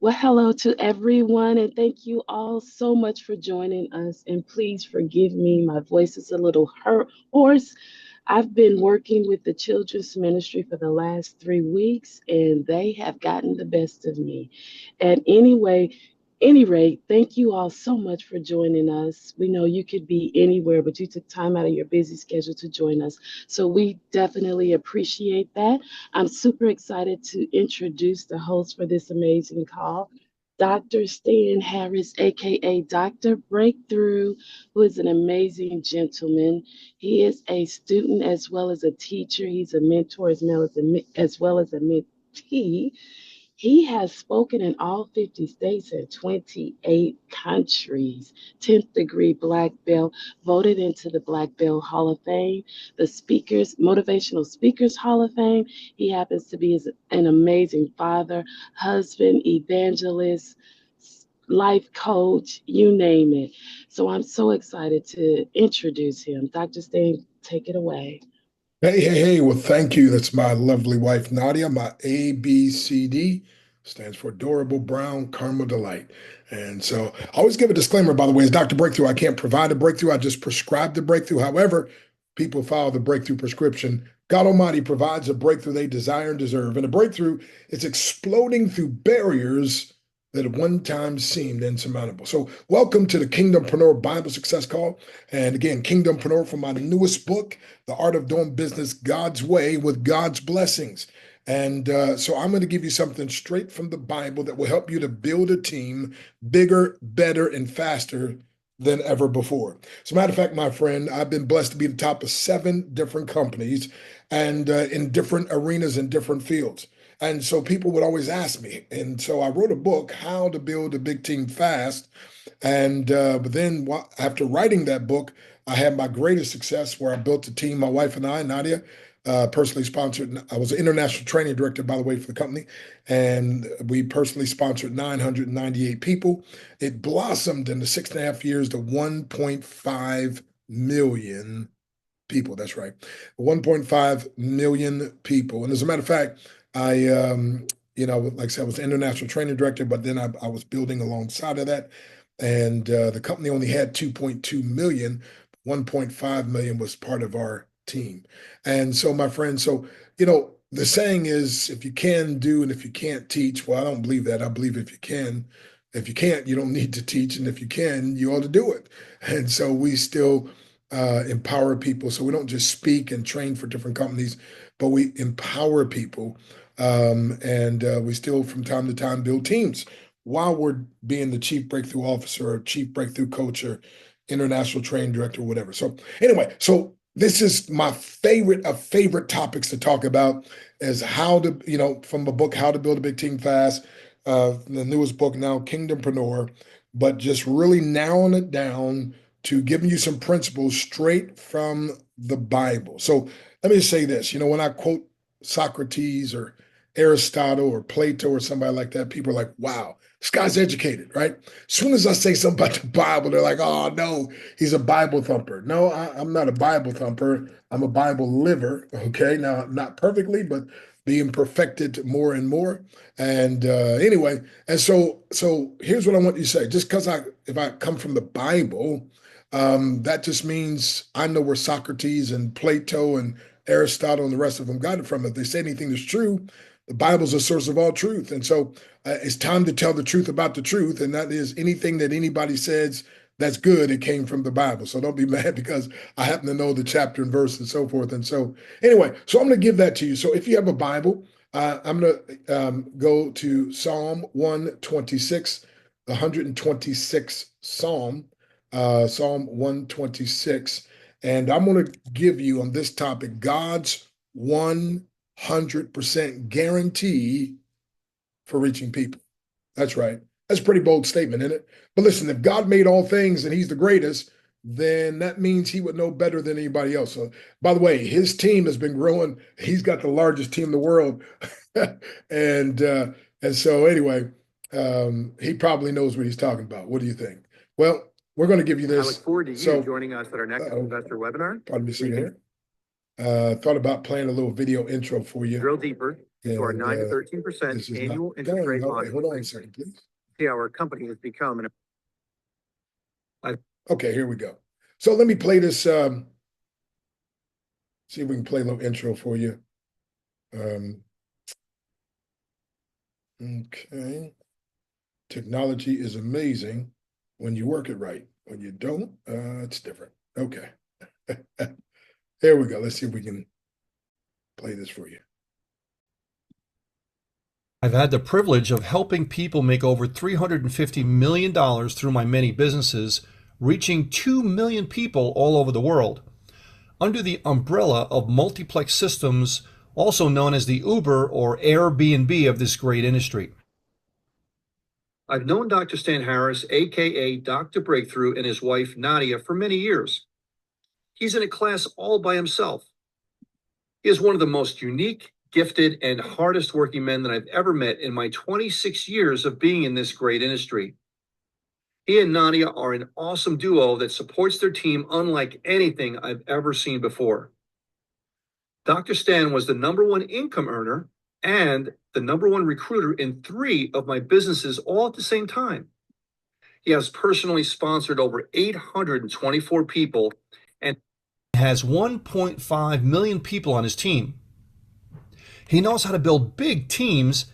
Well, hello to everyone, and thank you all so much for joining us. And please forgive me, my voice is a little hoarse. I've been working with the children's ministry for the last 3 weeks, and they have gotten the best of me. And anyway, any rate, thank you all so much for joining us. We know you could be anywhere, but you took time out of your busy schedule to join us. So we definitely appreciate that. I'm super excited to introduce the host for this amazing call, Dr. Stan Harris, aka Dr. Breakthrough, who is an amazing gentleman. He is a student as well as a teacher. He's a mentor as well as a mentee. He has spoken in all 50 states and 28 countries. 10th degree black belt, voted into the Black Belt Hall of Fame, the Motivational Speakers Hall of Fame. He happens to be an amazing father, husband, evangelist, life coach, you name it. So I'm so excited to introduce him. Dr. Stain, take it away. Hey. Well, thank you. That's my lovely wife, Nadia. My ABCD stands for Adorable Brown Caramel Delight. And so I always give a disclaimer, by the way, as Dr. Breakthrough, I can't provide a breakthrough. I just prescribe the breakthrough. However, people follow the breakthrough prescription. God Almighty provides a breakthrough they desire and deserve. And a breakthrough is exploding through barriers that at one time seemed insurmountable. So welcome to the Kingdompreneur Bible Success Call. And again, Kingdompreneur for my newest book, The Art of Doing Business God's Way with God's Blessings. And so I'm going to give you something straight from the Bible that will help you to build a team bigger, better, and faster than ever before. As a matter of fact, my friend, I've been blessed to be the top of 7 different companies and in different arenas and different fields. And so people would always ask me. And so I wrote a book, How to Build a Big Team Fast. And but then after writing that book, I had my greatest success where I built a team, my wife and I, Nadia, personally sponsored. I was an international training director, by the way, for the company. And we personally sponsored 998 people. It blossomed in the 6.5 years to 1.5 million people. That's right. 1.5 million people. And as a matter of fact, like I said, I was the international training director, but then I was building alongside of that. And the company only had 2.2 million. 1.5 million was part of our team. And so, my friend, the saying is, if you can do and if you can't teach, well, I don't believe that. I believe if you can. If you can't, you don't need to teach. And if you can, you ought to do it. And so we still empower people. So we don't just speak and train for different companies, but we empower people. And we still, from time to time, build teams while we're being the chief breakthrough officer or chief breakthrough coach or international training director or whatever. So anyway, so this is my favorite of favorite topics to talk about is how to, from a book, How to Build a Big Team Fast, the newest book now, Kingdompreneur, but just really narrowing it down to giving you some principles straight from the Bible. So let me just say this, when I quote Socrates or Aristotle or Plato or somebody like that, people are like, wow, this guy's educated, right? As soon as I say something about the Bible, they're like, oh, no, he's a Bible thumper. No, I'm not a Bible thumper. I'm a Bible liver, okay? Now, not perfectly, but being perfected more and more. And anyway, and so here's what I want you to say. Just because if I come from the Bible, that just means I know where Socrates and Plato and Aristotle and the rest of them got it from. If they say anything that's true, the Bible's a source of all truth. And so it's time to tell the truth about the truth. And that is anything that anybody says that's good, it came from the Bible. So don't be mad because I happen to know the chapter and verse and so forth. And so anyway, so I'm going to give that to you. So if you have a Bible, I'm going to go to Psalm 126, the 126th Psalm, Psalm 126. And I'm going to give you on this topic God's 100% guarantee for reaching people. That's right. That's a pretty bold statement, isn't it? But listen, if God made all things and he's the greatest, then that means he would know better than anybody else. So, by the way, his team has been growing. He's got the largest team in the world. and so anyway, he probably knows what he's talking about. What do you think? Well, we're going to give you this. I look forward to you joining us at our next investor webinar. Pardon me a second here. Thought about playing a little video intro for you. Drill deeper to our 9 to 13% annual interest rate model. Hold on a second, please. See how our company has become Okay, here we go. So let me play this. See if we can play a little intro for you. Okay. Technology is amazing when you work it right. When you don't, it's different. Okay. Here we go. Let's see if we can play this for you. I've had the privilege of helping people make over $350 million through my many businesses, reaching 2 million people all over the world. Under the umbrella of multiplex systems, also known as the Uber or Airbnb of this great industry. I've known Dr. Stan Harris, aka Dr. Breakthrough, and his wife Nadia for many years. He's in a class all by himself. He is one of the most unique, gifted, and hardest working men that I've ever met in my 26 years of being in this great industry. He and Nadia are an awesome duo that supports their team unlike anything I've ever seen before. Dr. Stan was the #1 income earner and the #1 recruiter in 3 of my businesses all at the same time. He has personally sponsored over 824 people and has 1.5 million people on his team. He knows how to build big teams,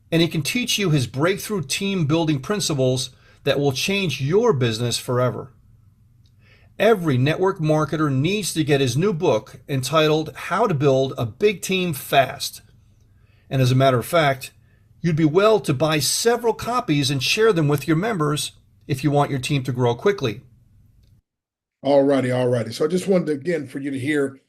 and he can teach you his breakthrough team building principles that will change your business forever. Every network marketer needs to get his new book entitled How to Build a Big Team Fast. And as a matter of fact, you'd be well to buy several copies and share them with your members if you want your team to grow quickly. All righty. So I just wanted to, again, for you to hear,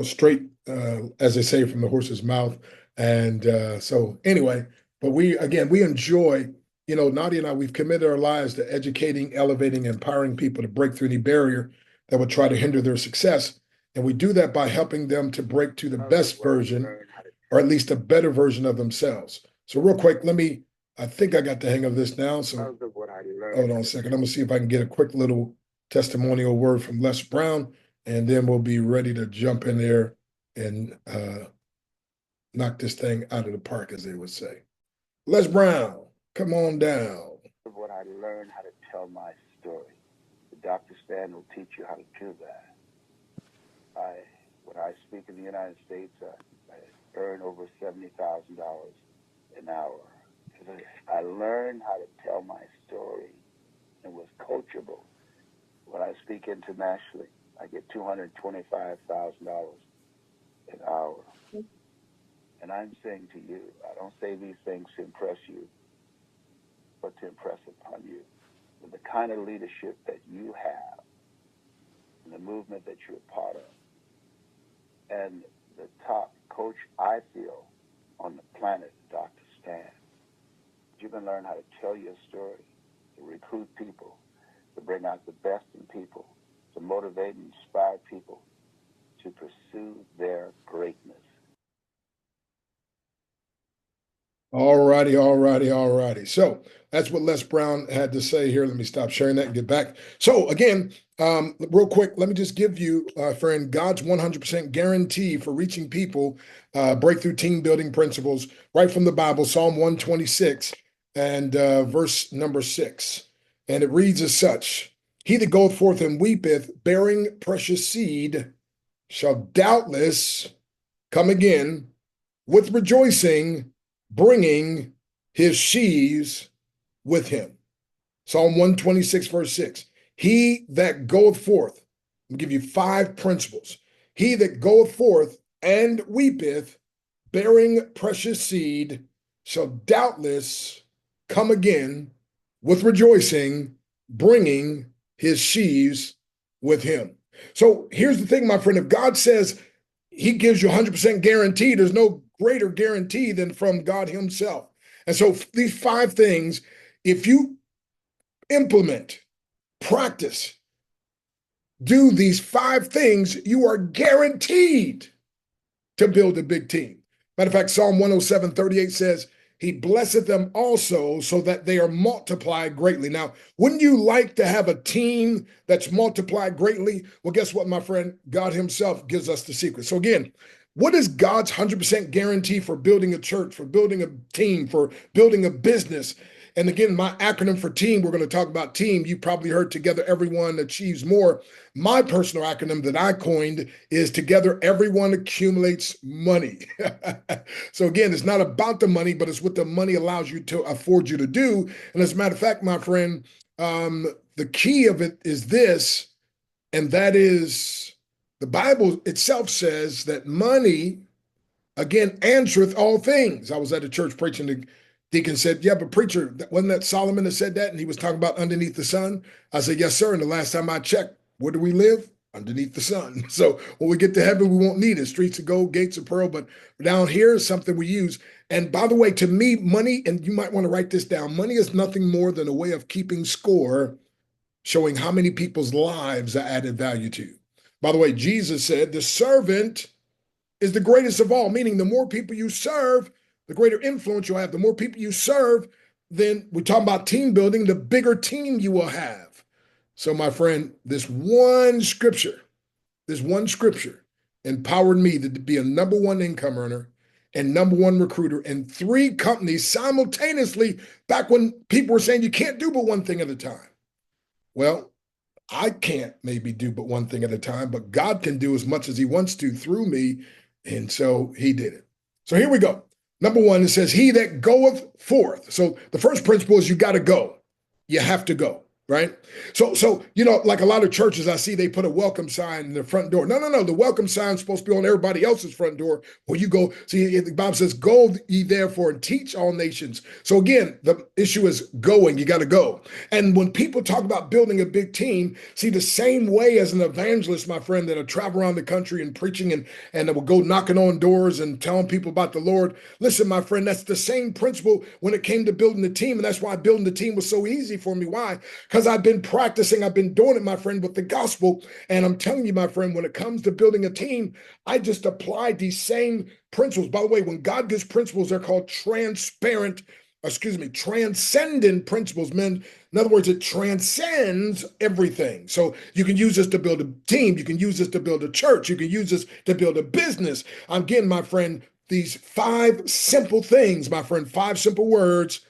straight, as they say, from the horse's mouth. And so anyway, but we enjoy, Nadia and I, we've committed our lives to educating, elevating, empowering people to break through any barrier that would try to hinder their success. And we do that by helping them to break to the best version, or at least a better version of themselves. So real quick, I think I got the hang of this now. So hold on a second. I'm gonna see if I can get a quick little testimonial word from Les Brown, and then we'll be ready to jump in there and knock this thing out of the park, as they would say. Les Brown, come on down. What I learned how to tell my story. Dr. Stan will teach you how to do that. When I speak in the United States, I earn over $70,000 an hour. I learned how to tell my story and was coachable. When I speak internationally, I get $225,000 an hour. And I'm saying to you, I don't say these things to impress you, but to impress upon you with the kind of leadership that you have and the movement that you're part of. And the top coach, I feel, on the planet, Dr. Stan. You can learn how to tell your story, to recruit people, to bring out the best in people, to motivate and inspire people to pursue their greatness. All righty. So that's what Les Brown had to say here. Let me stop sharing that and get back. So again, real quick, let me just give you, friend, God's 100% guarantee for reaching people, breakthrough team building principles, right from the Bible, Psalm 126 and verse number 6. And it reads as such: He that goeth forth and weepeth, bearing precious seed, shall doubtless come again with rejoicing, bringing his sheaves with him. Psalm 126, verse 6. He that goeth forth, I'll give you 5 principles. He that goeth forth and weepeth, bearing precious seed, shall doubtless come again with rejoicing, bringing his sheaves with him. So here's the thing, my friend. If God says he gives you 100% guarantee, there's no greater guarantee than from God himself. And so these 5 things, if you implement, practice, do these 5 things, you are guaranteed to build a big team. Matter of fact, Psalm 107:38 says, he blesseth them also so that they are multiplied greatly. Now, wouldn't you like to have a team that's multiplied greatly? Well, guess what, my friend? God himself gives us the secret. So again, What is God's 100% guarantee for building a church, for building a team, for building a business? And again, my acronym for team, we're going to talk about team. You probably heard Together Everyone Achieves More. My personal acronym that I coined is Together Everyone Accumulates Money. So again, it's not about the money, but it's what the money allows you to afford you to do. And as a matter of fact, my friend, the key of it is this, and that is the Bible itself says that money, again, answereth all things. I was at a church preaching. The deacon said, yeah, but preacher, wasn't that Solomon that said that? And he was talking about underneath the sun. I said, yes, sir. And the last time I checked, where do we live? Underneath the sun. So when we get to heaven, we won't need it. Streets of gold, gates of pearl. But down here is something we use. And by the way, to me, money, and you might want to write this down, money is nothing more than a way of keeping score, showing how many people's lives are added value to. By the way, Jesus said, the servant is the greatest of all, meaning the more people you serve, the greater influence you'll have. The more people you serve, then we're talking about team building, the bigger team you will have. So my friend, this one scripture empowered me to be a #1 income earner and #1 recruiter in 3 companies simultaneously, back when people were saying you can't do but one thing at a time. Well, I can't maybe do but one thing at a time, but God can do as much as he wants to through me. And so he did it. So here we go. #1, it says, he that goeth forth. So the first principle is you got to go. You have to go, right? So like a lot of churches I see, they put a welcome sign in the front door. No. The welcome sign is supposed to be on everybody else's front door where you go. See, the Bible says, go ye therefore and teach all nations. So again, the issue is going. You got to go. And when people talk about building a big team, see, the same way as an evangelist, my friend, that'll travel around the country and preaching and that will go knocking on doors and telling people about the Lord. Listen, my friend, that's the same principle when it came to building the team. And that's why building the team was so easy for me. Why? Because I've been practicing, I've been doing it, my friend, with the gospel. And I'm telling you, my friend, when it comes to building a team, I just applied these same principles. By the way, when God gives principles, they're called transcendent principles, men. In other words, it transcends everything. So you can use this to build a team. You can use this to build a church. You can use this to build a business. Again, my friend, these 5 simple things, my friend, 5 simple words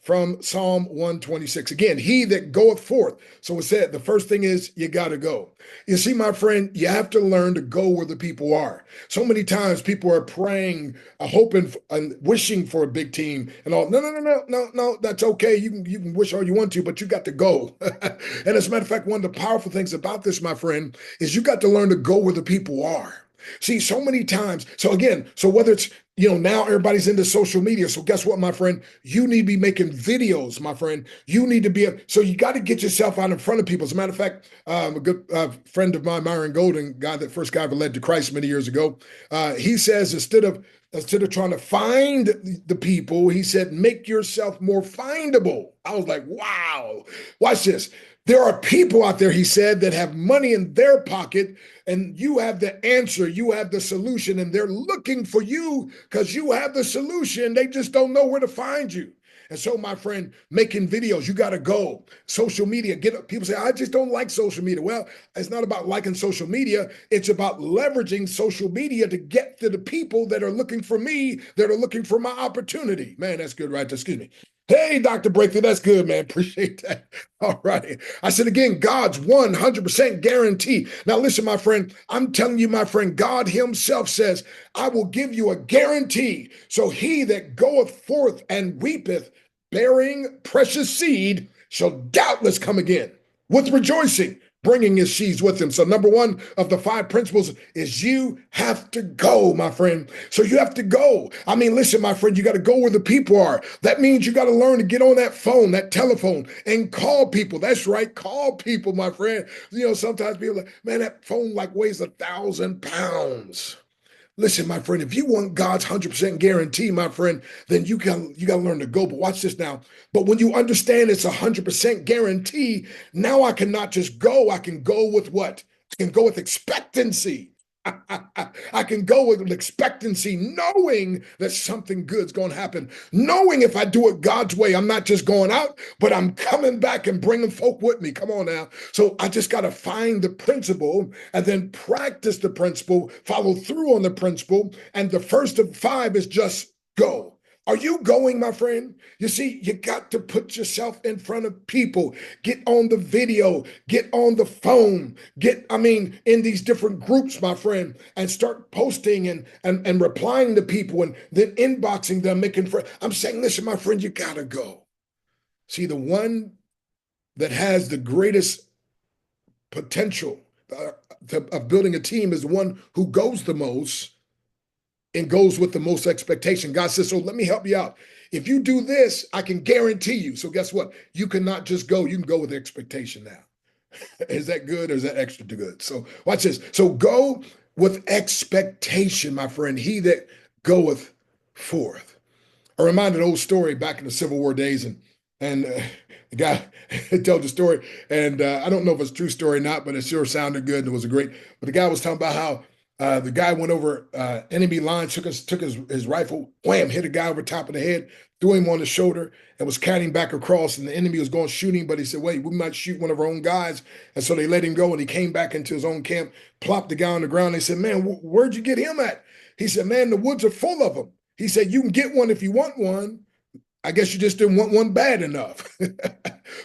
from Psalm 126. Again, he that goeth forth. So it said, the first thing is you got to go. You see, my friend, you have to learn to go where the people are. So many times people are praying, hoping and wishing for a big team and all. No, that's okay. You can wish all you want to, but you got to go. And as a matter of fact, one of the powerful things about this, my friend, is you got to learn to go where the people are. See, so many times. So again, whether it's, now everybody's into social media. So guess what, my friend? You need to be making videos, my friend. You need to be, so you got to get yourself out in front of people. As a matter of fact, a good friend of mine, Myron Golden, first guy ever led to Christ many years ago, he says, instead of trying to find the people, he said, make yourself more findable. I was like, wow, watch this. There are people out there, he said, that have money in their pocket, and you have the answer, you have the solution, and they're looking for you because you have the solution. They just don't know where to find you. And so, my friend, making videos, you got to go. Social media, people say, I just don't like social media. Well, it's not about liking social media. It's about leveraging social media to get to the people that are looking for me, that are looking for my opportunity. Man, that's good, right? Excuse me. Hey, Dr. Breakthrough, that's good, man. Appreciate that. All right. I said again, God's 100% guarantee. Now, listen, my friend, I'm telling you, my friend, God himself says, I will give you a guarantee. So he that goeth forth and weepeth, bearing precious seed, shall doubtless come again with rejoicing, bringing his sheaves with him. So #1 of the 5 principles is you have to go, my friend. So you have to go. I mean, listen, my friend, you got to go where the people are. That means you got to learn to get on that phone, that telephone, and call people. That's right. Call people, my friend. Sometimes people are like, man, that phone weighs 1,000 pounds. Listen, my friend, if you want God's 100% guarantee, my friend, then you got to learn to go. But watch this now. But when you understand it's 100% guarantee, now I can not just go. I can go with what? I can go with expectancy. I can go with expectancy, knowing that something good's going to happen. Knowing if I do it God's way, I'm not just going out, but I'm coming back and bringing folk with me. Come on now. So I just got to find the principle and then practice the principle, follow through on the principle. And the first of 5 is just go. Are you going, my friend? You see, you got to put yourself in front of people. Get on the video, get on the phone, in these different groups, my friend, and start posting and replying to people and then inboxing them, making friends. I'm saying, listen, my friend, you gotta go. See, the one that has the greatest potential of building a team is the one who goes the most and goes with the most expectation. God says, so let me help you out. If you do this, I can guarantee you. So guess what? You cannot just go. You can go with expectation now. Is that good or is that extra good? So watch this. So go with expectation, my friend. He that goeth forth. I reminded an old story back in the Civil War days, and the guy told the story, and I don't know if it's a true story or not, but it sure sounded good and it was a great. But the guy was talking about how the guy went over enemy lines, took his rifle, wham, hit a guy over top of the head, threw him on the shoulder, and was carrying back across. And the enemy was going shooting, but he said, "Wait, we might shoot one of our own guys." And so they let him go, and he came back into his own camp, plopped the guy on the ground. They said, "Man, where'd you get him at?" He said, "Man, the woods are full of them." He said, "You can get one if you want one. I guess you just didn't want one bad enough."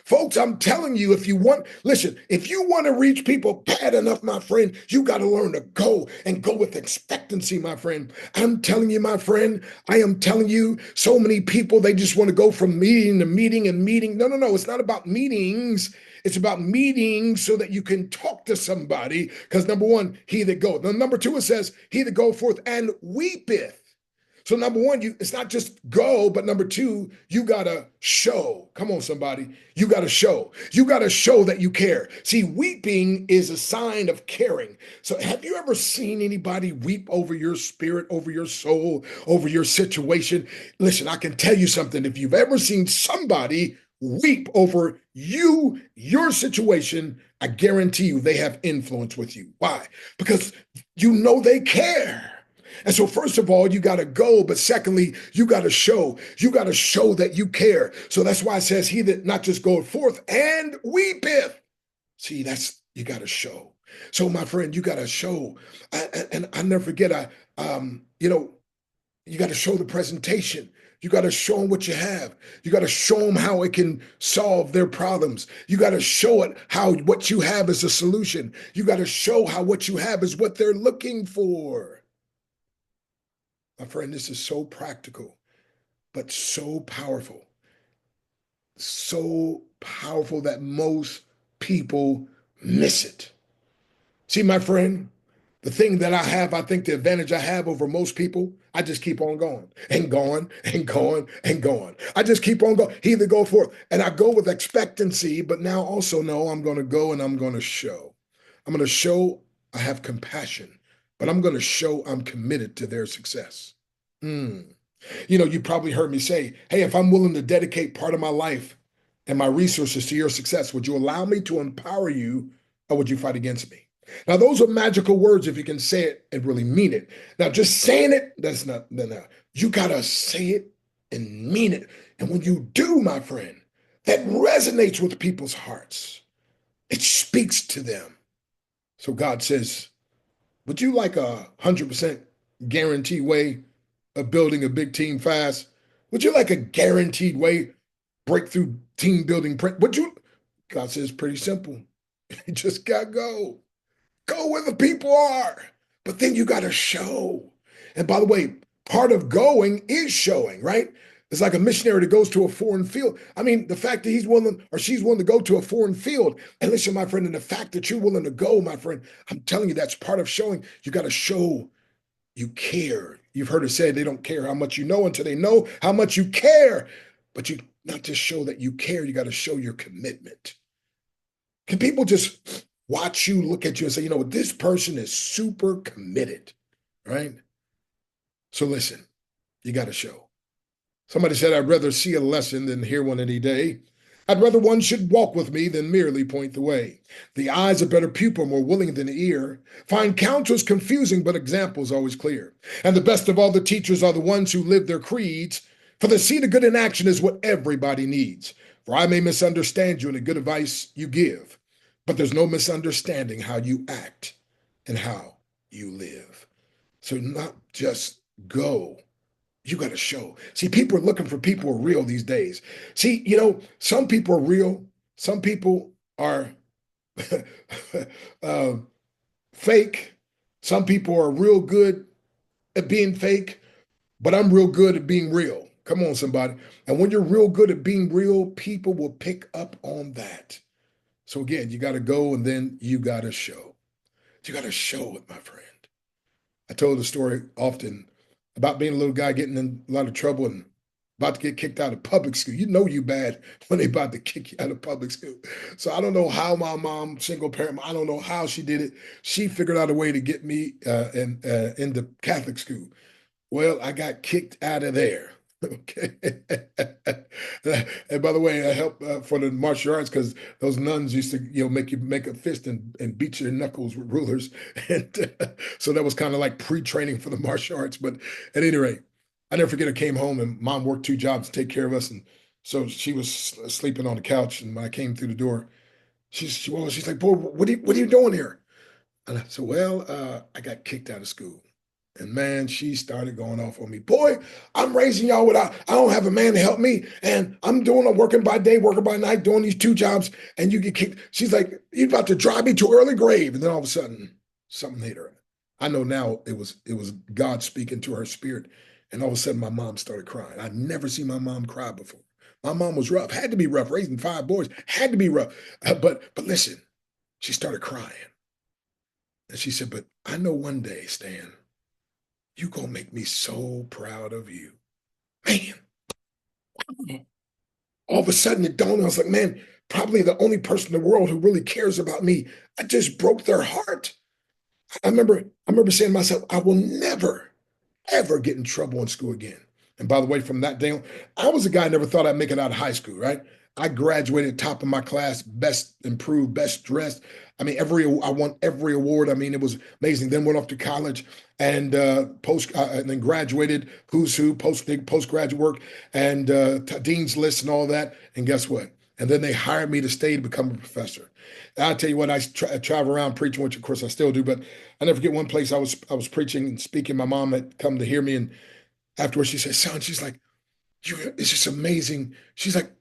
Folks, I'm telling you, if you want to reach people bad enough, my friend, you got to learn to go and go with expectancy, my friend. I'm telling you, my friend, I am telling you, so many people, they just want to go from meeting to meeting and meeting. No. It's not about meetings. It's about meetings so that you can talk to somebody. Because number one, he that goeth. Now, number two, it says, he that goeth forth and weepeth. So number one, it's not just go, but number two, you gotta show. Come on, somebody. You gotta show. You gotta show that you care. See, weeping is a sign of caring. So have you ever seen anybody weep over your spirit, over your soul, over your situation? Listen, I can tell you something. If you've ever seen somebody weep over you, your situation, I guarantee you they have influence with you. Why? Because you know they care. And so first of all, you got to go, but secondly, you got to show. You got to show that you care. So that's why it says he that not just goeth forth and weepeth. See, you got to show. So my friend, you got to show. And I never forget, you got to show the presentation. You got to show them what you have. You got to show them how it can solve their problems. You got to show it how what you have is a solution. You got to show how what you have is what they're looking for. My friend, this is so practical, but so powerful. So powerful that most people miss it. See, my friend, the thing that I have, I think the advantage I have over most people, I just keep on going and going and going and going. I just keep on going. He that goeth forth. And I go with expectancy, but now also know I'm going to go and I'm going to show. I'm going to show I have compassion, but I'm going to show I'm committed to their success. You probably heard me say, hey, if I'm willing to dedicate part of my life and my resources to your success, would you allow me to empower you or would you fight against me? Now, those are magical words if you can say it and really mean it. Now, just saying it, that's not, no. You got to say it and mean it. And when you do, my friend, that resonates with people's hearts. It speaks to them. So God says, would you like 100% guarantee way of building a big team fast? Would you like a guaranteed way, breakthrough team building? God says, pretty simple. You just got to go. Go where the people are. But then you got to show. And by the way, part of going is showing, right? It's like a missionary that goes to a foreign field. I mean, the fact that he's willing or she's willing to go to a foreign field. And listen, my friend, and the fact that you're willing to go, my friend, I'm telling you, that's part of showing. You got to show you care. You've heard it said they don't care how much you know until they know how much you care. But you not just show that you care, you got to show your commitment. Can people just watch you, look at you and say, this person is super committed, right? So listen, you got to show. Somebody said, I'd rather see a lesson than hear one any day. I'd rather one should walk with me than merely point the way. The eye's a better pupil, more willing than the ear. Find counsels confusing, but examples always clear. And the best of all the teachers are the ones who live their creeds. For the seed of good in action is what everybody needs. For I may misunderstand you in the good advice you give, but there's no misunderstanding how you act and how you live. So not just go, you got to show. See, people are looking for people who are real these days. See, some people are real. Some people are fake. Some people are real good at being fake, but I'm real good at being real. Come on, somebody. And when you're real good at being real, people will pick up on that. So again, you got to go and then you got to show. You got to show it, my friend. I told the story often about being a little guy getting in a lot of trouble and about to get kicked out of public school. You bad when they about to kick you out of public school. So I don't know how my mom, single parent, I don't know how she did it. She figured out a way to get me into Catholic school. Well, I got kicked out of there. Okay. And by the way, I helped for the martial arts because those nuns used to, make you make a fist and beat your knuckles with rulers. And so that was kind of like pre-training for the martial arts. But at any rate, I never forget I came home and mom worked 2 jobs to take care of us. And so she was sleeping on the couch. And when I came through the door, she's like, boy, what are you doing here? And I said, well, I got kicked out of school. And man, she started going off on me. Boy, I'm raising y'all without, I don't have a man to help me. And I'm working by day, working by night, doing these 2 jobs. And you get kicked. She's like, you're about to drive me to an early grave. And then all of a sudden, something hit her. I know now it was God speaking to her spirit. And all of a sudden, my mom started crying. I'd never seen my mom cry before. My mom was rough, had to be rough, raising 5 boys, had to be rough. But listen, she started crying. And she said, but I know one day, Stan, you gonna make me so proud of you. Man, all of a sudden it dawned on me, I was like, man, probably the only person in the world who really cares about me. I just broke their heart. I remember saying to myself, I will never, ever get in trouble in school again. And by the way, from that day on, I was a guy I never thought I'd make it out of high school, right? I graduated top of my class, best improved, best dressed. I mean, I won every award. I mean, it was amazing. Then went off to college and and then graduated, who's who, postgraduate work and dean's list and all that. And guess what? And then they hired me to stay to become a professor. And I'll tell you what, I travel around preaching, which of course I still do, but I never forget one place I was preaching and speaking. My mom had come to hear me, and afterwards she said, son, she's like, it's just amazing. She's like,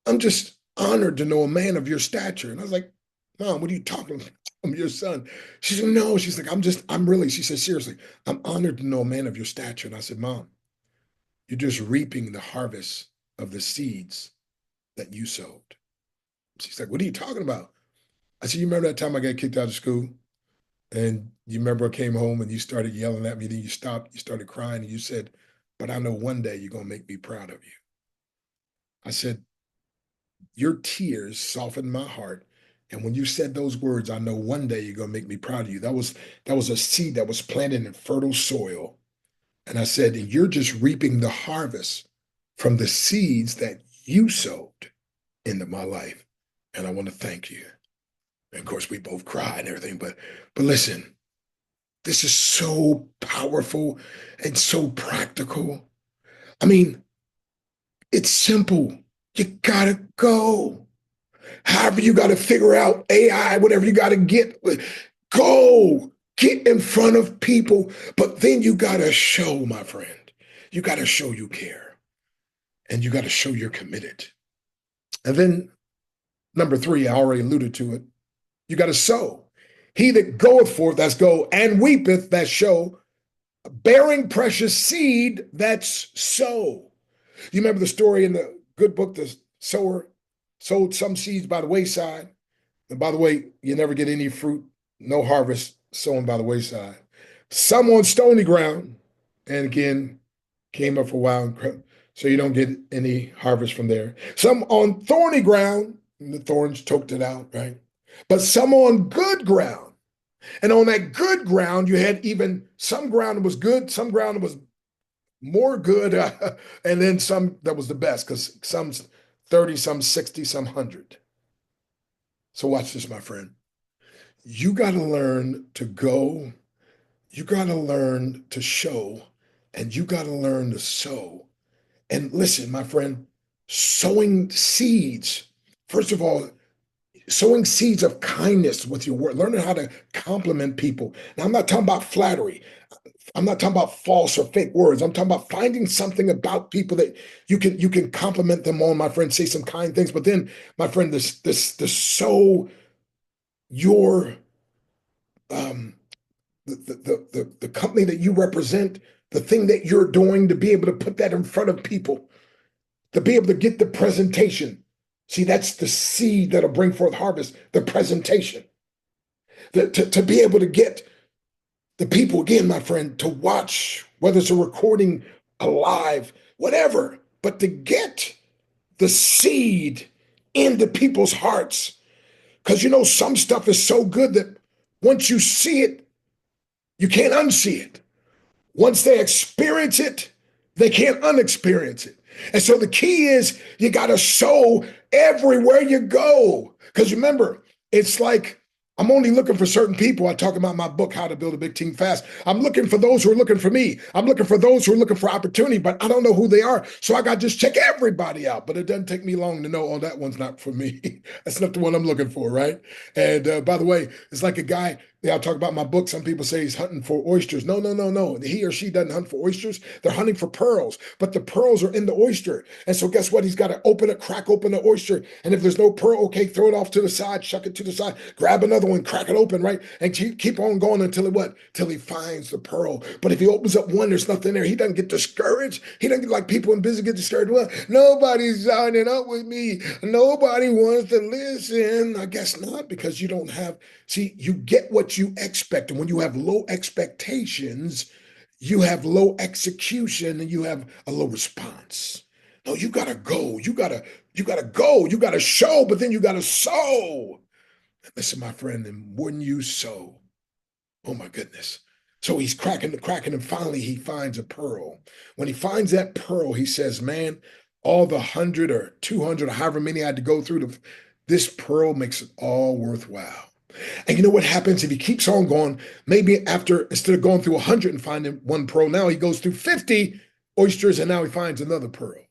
I'm just honored to know a man of your stature. And I was like, Mom, what are you talking about? I'm your son. She said, no. She's like, she said, seriously, I'm honored to know a man of your stature. And I said, Mom, you're just reaping the harvest of the seeds that you sowed. She's like, what are you talking about? I said, you remember that time I got kicked out of school? And you remember I came home and you started yelling at me, then you stopped, you started crying, and you said, but I know one day you're going to make me proud of you. I said, your tears softened my heart. And when you said those words, I know one day you're going to make me proud of you. That was a seed that was planted in fertile soil. And I said, and you're just reaping the harvest from the seeds that you sowed into my life. And I want to thank you. And of course, we both cried and everything. But listen, this is so powerful and so practical. I mean, it's simple. You got to go. However, you got to figure out AI, whatever you got to get in front of people. But then you got to show, my friend, you got to show you care, and you got to show you're committed. And then number 3, I already alluded to it. You got to sow. He that goeth forth, that's go, and weepeth, that's show, bearing precious seed, that's sow. You remember the story in the good book, the sower sowed some seeds by the wayside. And by the way, you never get any fruit, no harvest sown by the wayside. Some on stony ground, and again, came up for a while, so you don't get any harvest from there. Some on thorny ground, and the thorns choked it out, right? But some on good ground. And on that good ground, you had even some ground was good, some ground was more good, and then some that was the best, because some 30 some, 60 some, 100. So watch this, my friend. You got to learn to go. You got to learn to show, and you got to learn to sow. And listen, my friend, sowing seeds, first of all, sowing seeds of kindness with your word, learning how to compliment people. Now, I'm not talking about flattery. I'm not talking about false or fake words. I'm talking about finding something about people that you can compliment them on, my friend, say some kind things. But then, my friend, this sow your the company that you represent, the thing that you're doing, to be able to put that in front of people, to be able to get the presentation. See, that's the seed that'll bring forth harvest, the presentation. To be able to get the people, again, my friend, to watch, whether it's a recording, a live, whatever, but to get the seed into people's hearts. Because some stuff is so good that once you see it, you can't unsee it. Once they experience it, they can't unexperience it. And so the key is you got to sow everywhere you go. Because remember, it's like I'm only looking for certain people. I talk about my book, How to Build a Big Team Fast. I'm looking for those who are looking for me. I'm looking for those who are looking for opportunity, but I don't know who they are. So I got to just check everybody out. But it doesn't take me long to know, oh, that one's not for me. That's not the one I'm looking for, right? And by the way, it's like a guy, I talk about my book. Some people say he's hunting for oysters. No. He or she doesn't hunt for oysters. They're hunting for pearls, but the pearls are in the oyster. And so guess what? He's got to crack open the oyster. And if there's no pearl, okay, throw it off to the side, shuck it to the side, grab another one, crack it open, right? And keep on going until till he finds the pearl. But if he opens up one, there's nothing there. He doesn't get discouraged. He doesn't get like people in business get discouraged. Well, nobody's signing up with me. Nobody wants to listen. I guess not, because you don't have, see, you get what you expect. And when you have low expectations, you have low execution and you have a low response. No, you gotta go. You gotta go. You gotta show, but then you gotta sow. Listen, my friend, and when you sow, oh my goodness. So he's cracking, and finally he finds a pearl. When he finds that pearl, he says, man, all the 100 or 200 or however many I had to go through, this pearl makes it all worthwhile. And you know what happens if he keeps on going? Maybe instead of going through 100 and finding one pearl, now he goes through 50 oysters and now he finds another pearl.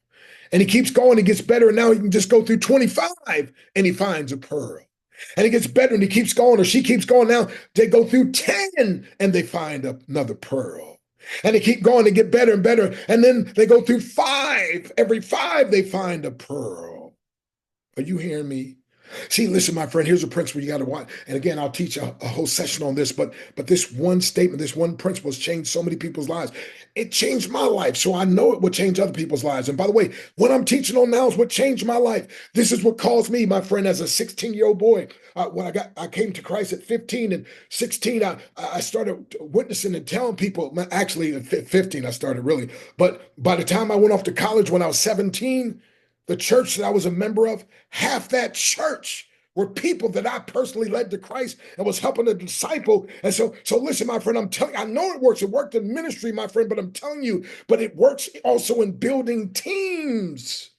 And he keeps going, he gets better, and now he can just go through 25 and he finds a pearl. And he gets better and he keeps going, or she keeps going. Now they go through 10 and they find another pearl. And they keep going, they get better and better. And then they go through 5. Every 5 they find a pearl. Are you hearing me? See, listen, my friend, here's a principle you got to watch. And again, I'll teach a whole session on this, but this one statement, this one principle has changed so many people's lives. It changed my life, so I know it will change other people's lives. And by the way, what I'm teaching on now is what changed my life. This is what caused me, my friend, as a 16-year-old boy. When I came to Christ at 15 and 16, I started witnessing and telling people. Actually, at 15, I started really. But by the time I went off to college when I was 17, the church that I was a member of, half that church were people that I personally led to Christ and was helping to disciple. And so listen, my friend, I'm telling you, I know it works. It worked in ministry, my friend, but I'm telling you, but it works also in building teams.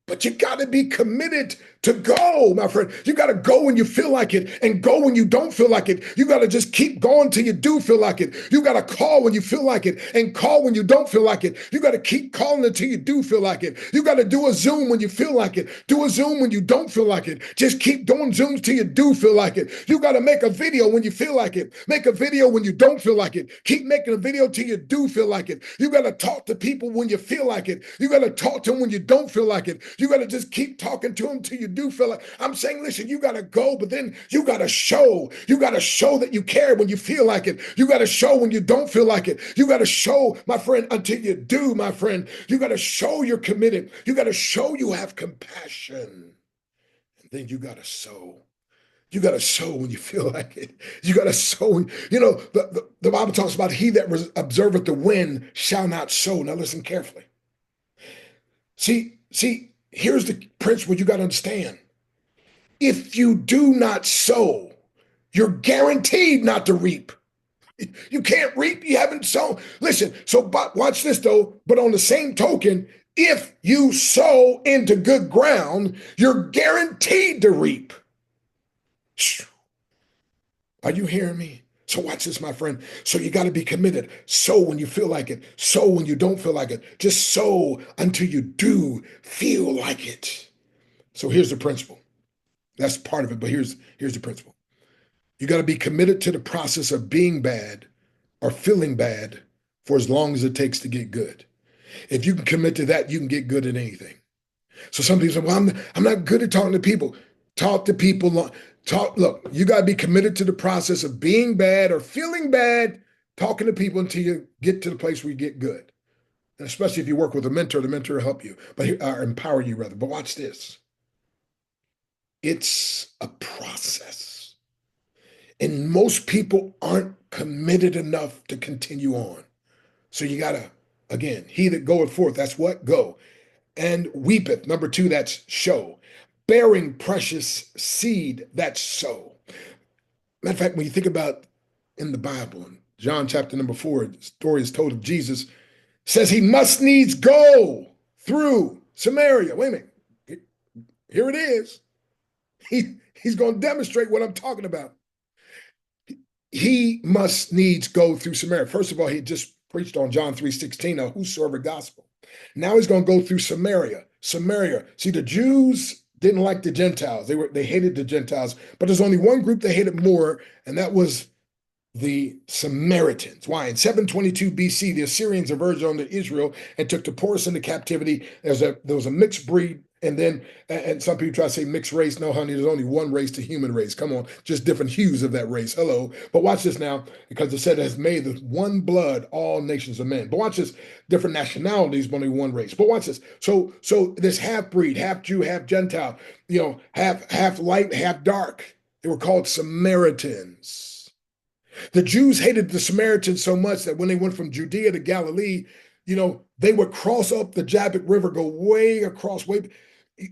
But you got to be committed to go, my friend. You got to go when you feel like it and go when you don't feel like it. You got to just keep going till you do feel like it. You got to call when you feel like it and call when you don't feel like it. You got to keep calling until you do feel like it. You got to do a Zoom when you feel like it. Do a Zoom when you don't feel like it. Just keep doing Zooms till you do feel like it. You got to make a video when you feel like it. Make a video when you don't feel like it. Keep making a video till you do feel like it. You got to talk to people when you feel like it. You got to talk to them when you don't feel like it. You got to just keep talking to them till you do feel like. I'm saying, listen, you got to go, but then you got to show. You got to show that you care when you feel like it. You got to show when you don't feel like it. You got to show, my friend, until you do, my friend. You got to show you're committed. You got to show you have compassion. And then you got to sow. You got to sow when you feel like it. You got to sow. The Bible talks about he that observeth the wind shall not sow. Now listen carefully. See, here's the principle you got to understand. If you do not sow, you're guaranteed not to reap. You can't reap, you haven't sown. Listen, but watch this though, but on the same token, If you sow into good ground, you're guaranteed to reap. Are you hearing me? So watch this, my friend. So you got to be committed. Sow when you feel like it. Sow when you don't feel like it. Just sow until you do feel like it. So here's the principle. That's part of it, but here's the principle. You got to be committed to the process of being bad or feeling bad for as long as it takes to get good. If you can commit to that, you can get good at anything. So some people say, well, I'm not good at talking to people. Talk to people. Look, you got to be committed to the process of being bad or feeling bad, talking to people until you get to the place where you get good. And especially if you work with a mentor, the mentor will help you, or empower you rather. But watch this. It's a process. And most people aren't committed enough to continue on. So you got to, again, he that goeth forth, that's what? Go. And weepeth, number 2, that's show. Bearing precious seed, that's sow. Matter of fact, when you think about in the Bible, in John chapter number 4, the story is told of Jesus, says he must needs go through Samaria. Wait a minute. Here it is. He's going to demonstrate what I'm talking about. He must needs go through Samaria. First of all, he just preached on John 3:16, a whosoever gospel. Now he's going to go through Samaria. Samaria. See, the Jews didn't like the Gentiles. They hated the Gentiles, but there's only one group they hated more, and that was the Samaritans. Why? In 722 BC, the Assyrians emerged onto Israel and took the poorest into captivity. There was a mixed breed, and some people try to say mixed race. No, honey, there's only one race, the human race. Come on, just different hues of that race. Hello. But watch this now, because it said it has made with one blood all nations of men. But watch this, different nationalities, but only one race. But watch this. So this half breed, half Jew, half Gentile, half light, half dark. They were called Samaritans. The Jews hated the Samaritans so much that when they went from Judea to Galilee, they would cross up the Jabbok River, go way across,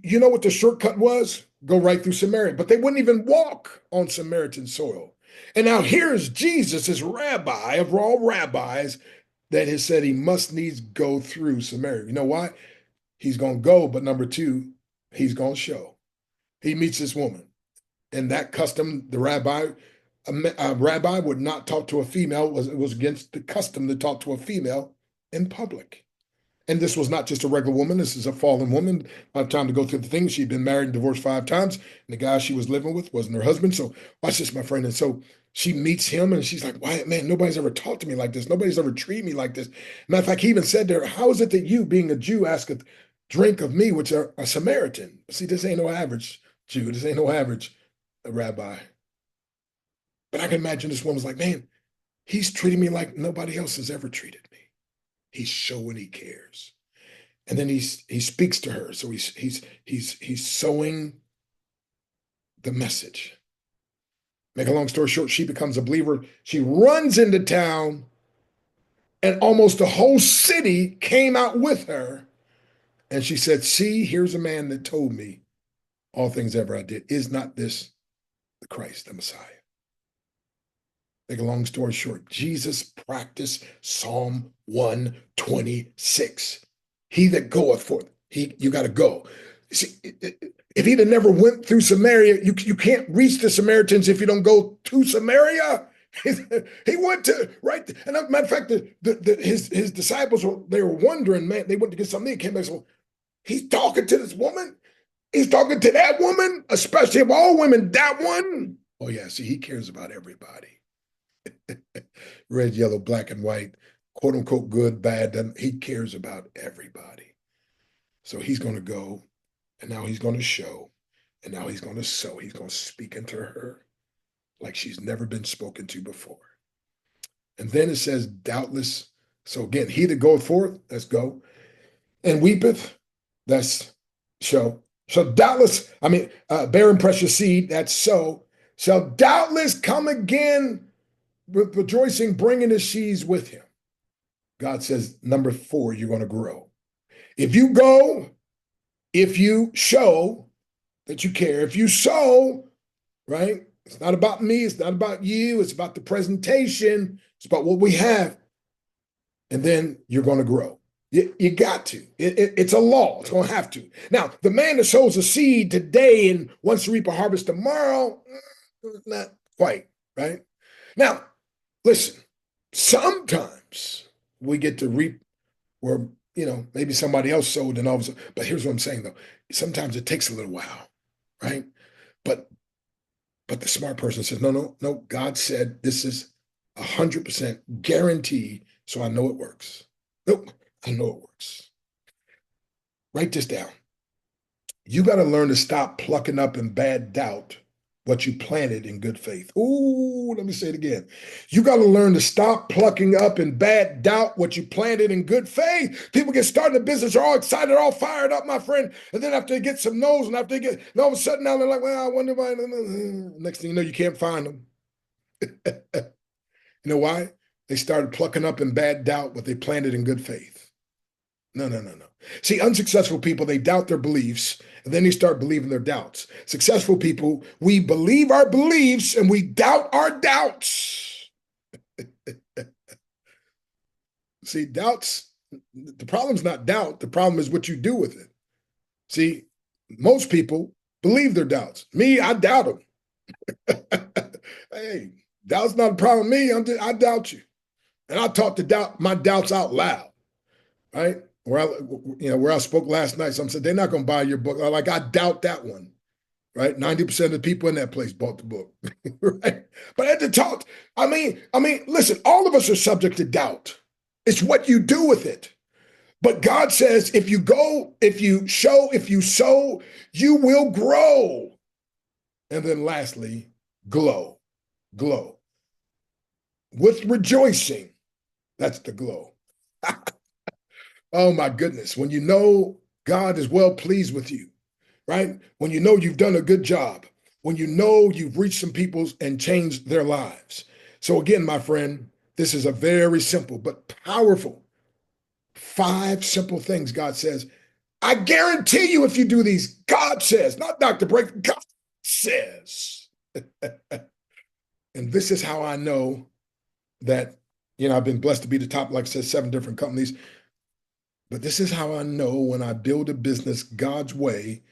you know what the shortcut was? Go right through Samaria. But they wouldn't even walk on Samaritan soil. And now here's Jesus, his rabbi of all rabbis, that has said he must needs go through Samaria. You know why? He's going to go, but number 2, he's going to show. He meets this woman. And that custom, the rabbi, a rabbi would not talk to a female. It was against the custom to talk to a female in public. And this was not just a regular woman. This is a fallen woman. By the time to go through the thing, she'd been married and divorced 5 times. And the guy she was living with wasn't her husband. So watch this, my friend. And so she meets him and she's like, why, man, nobody's ever talked to me like this. Nobody's ever treated me like this. Matter of fact, he even said to her, how is it that you, being a Jew, ask a drink of me, which are a Samaritan? See, this ain't no average Jew. This ain't no average rabbi. But I can imagine this woman's like, man, he's treating me like nobody else has ever treated me. He's showing he cares. And then he speaks to her. So he's sowing the message. Make a long story short, she becomes a believer. She runs into town, and almost the whole city came out with her. And she said, see, here's a man that told me all things ever I did. Is not this the Christ, the Messiah? Make a long story short, Jesus practiced Psalm 126. He that goeth forth, you got to go. See, if he'd have never went through Samaria, you can't reach the Samaritans if you don't go to Samaria. He went to, right? And as a matter of fact, his disciples, they were wondering, man, they went to get something. They came back and said, he's talking to this woman. He's talking to that woman, especially of all women, that one. Oh, yeah, see, he cares about everybody. Red, yellow, black, and white, quote unquote, good, bad. He cares about everybody. So he's going to go, and now he's going to show, and now he's going to sow. He's going to speak into her like she's never been spoken to before. And then it says, doubtless. So again, he that goeth forth, let's go. And weepeth, that's show. So doubtless, bearing precious seed, that's sow, shall doubtless come again with rejoicing, bringing his sheaves with him. God says, number 4, you're going to grow. If you go, if you show that you care, if you sow, right? It's not about me. It's not about you. It's about the presentation. It's about what we have. And then you're going to grow. You got to. It's a law. It's going to have to. Now, the man that sows a seed today and wants to reap a harvest tomorrow, not quite, right? Now, listen, sometimes we get to reap where, maybe somebody else sowed and all of a sudden, but here's what I'm saying though. Sometimes it takes a little while, right? But the smart person says, no, no, no, God said this is 100% guarantee, so I know it works. Nope, I know it works. Write this down. You got to learn to stop plucking up in bad doubt what you planted in good faith. Ooh, let me say it again. You got to learn to stop plucking up in bad doubt what you planted in good faith. People get started in business, are all excited, all fired up, my friend. And then after they get some no's and after they get, and all of a sudden now they're like, well, I wonder why. Next thing you know, you can't find them. You know why? They started plucking up in bad doubt what they planted in good faith. No, no, no, no. See, unsuccessful people, they doubt their beliefs, and then they start believing their doubts. Successful people, we believe our beliefs and we doubt our doubts. See, doubts, the problem's not doubt. The problem is what you do with it. See, most people believe their doubts. Me, I doubt them. Hey, doubt's not a problem with me. I doubt you. And I talk my doubts out loud, right? Where I spoke last night, some said they're not going to buy your book. Like, I doubt that one, right? 90% of the people in that place bought the book, right? But at the talk, I mean, listen, all of us are subject to doubt. It's what you do with it. But God says, if you sow, you will grow. And then lastly, glow. With rejoicing, that's the glow. Oh my goodness. When you know God is well pleased with you, right? When you know you've done a good job, when you know you've reached some people and changed their lives. So again, my friend, this is a very simple but powerful 5 simple things God says. I guarantee you if you do these, God says, not Dr. Break, God says. And this is how I know that, I've been blessed to be the top, like I said, 7 different companies. But this is how I know when I build a business God's way,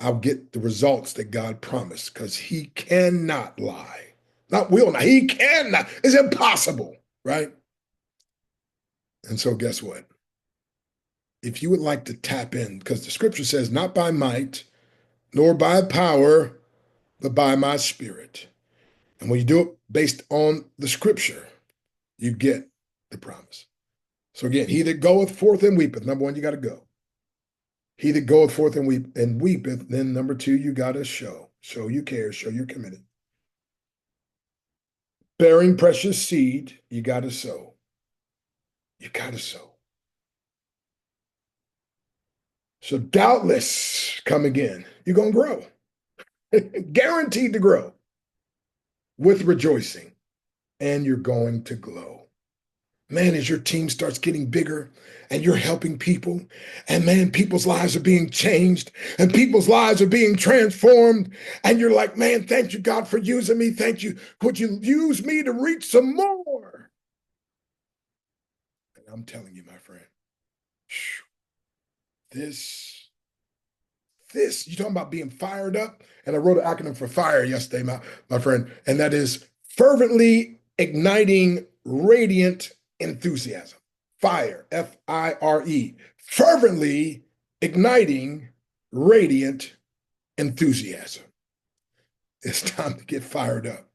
I'll get the results that God promised, because he cannot lie. Not will not. He cannot. It's impossible, right? And so guess what? If you would like to tap in, because the scripture says, not by might, nor by power, but by my spirit. And when you do it based on the scripture, you get the promise. So again, he that goeth forth and weepeth, number 1, you got to go. He that goeth forth and weepeth, then number 2, you got to show. Show you care, show you're committed. Bearing precious seed, you got to sow. You got to sow. So doubtless, come again. You're going to grow. Guaranteed to grow with rejoicing. And you're going to glow. Man, as your team starts getting bigger and you're helping people, and man, people's lives are being changed and people's lives are being transformed. And you're like, man, thank you, God, for using me. Thank you. Could you use me to reach some more? And I'm telling you, my friend, you're talking about being fired up. And I wrote an acronym for FIRE yesterday, my friend, and that is fervently igniting radiant enthusiasm. FIRE, F-I-R-E, fervently igniting radiant enthusiasm. It's time to get fired up.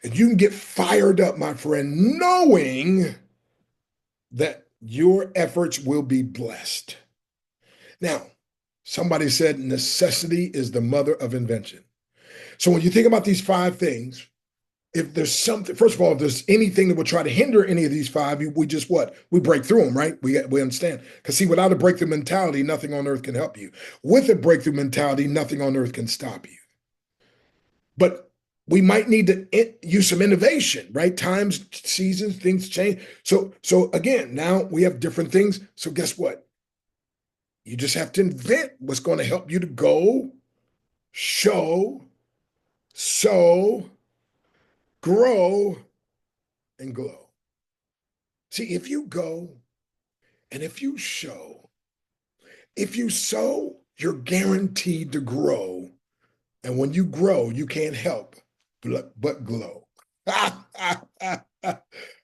And you can get fired up, my friend, knowing that your efforts will be blessed. Now, somebody said necessity is the mother of invention. So when you think about these 5 things, if there's something, first of all, if there's anything that would try to hinder any of these 5, we just what? We break through them, right? We understand. Because see, without a breakthrough mentality, nothing on earth can help you. With a breakthrough mentality, nothing on earth can stop you. But we might need to use some innovation, right? Times, seasons, things change. So again, now we have different things. So guess what? You just have to invent what's going to help you to go, show, sow, grow, and glow. See, if you go And if you sow, you're guaranteed to grow. And when you grow, you can't help but glow.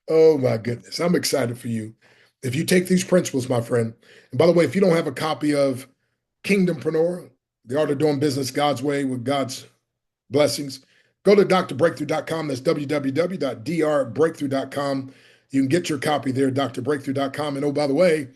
Oh my goodness. I'm excited for you. If you take these principles, my friend, and by the way, if you don't have a copy of Kingdompreneur, The Art of Doing Business God's Way with God's Blessings, go to drbreakthrough.com. That's www.drbreakthrough.com. You can get your copy there, drbreakthrough.com. And oh, by the way,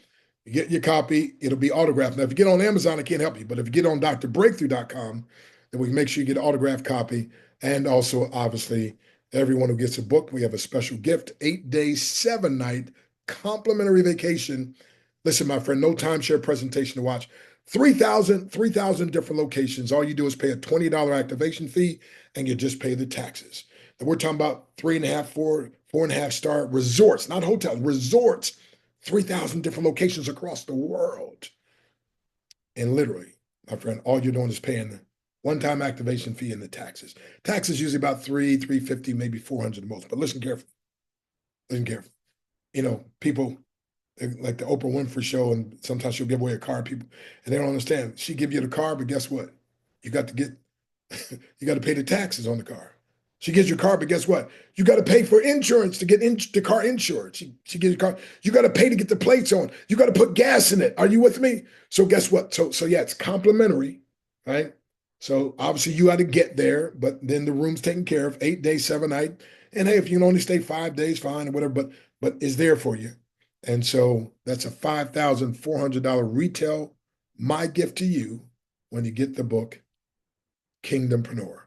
you get your copy, it'll be autographed. Now, if you get on Amazon, I can't help you. But if you get on drbreakthrough.com, then we can make sure you get an autographed copy. And also, obviously, everyone who gets a book, we have a special gift, 8-day, 7-night complimentary vacation. Listen, my friend, no timeshare presentation to watch. 3,000 different locations. All you do is pay a $20 activation fee and you just pay the taxes. And we're talking about 3.5, 4.5 star resorts, not hotels, resorts, 3,000 different locations across the world. And literally, my friend, all you're doing is paying the one-time activation fee and the taxes. Taxes usually about $350, maybe $400 the most. But listen carefully. Listen carefully. You know, people like the Oprah Winfrey show, and sometimes she'll give away a car, people, and they don't understand. She give you the car, but guess what? You got to you got to pay the taxes on the car. She gives you a car, but guess what? You got to pay for insurance to get the car insured. She gives you a car. You got to pay to get the plates on. You got to put gas in it. Are you with me? So guess what? So yeah, it's complimentary, right? So obviously you got to get there, but then the room's taken care of, 8 days, 7 nights. And hey, if you can only stay 5 days, fine, or whatever, but it's there for you. And so that's a $5,400 retail, my gift to you when you get the book, Kingdompreneur.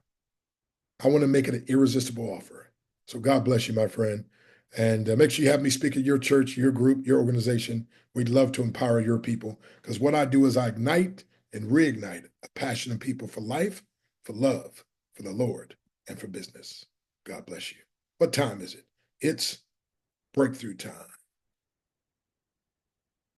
I want to make it an irresistible offer. So God bless you, my friend. And make sure you have me speak at your church, your group, your organization. We'd love to empower your people, because what I do is I ignite and reignite a passion in people for life, for love, for the Lord, and for business. God bless you. What time is it? It's breakthrough time.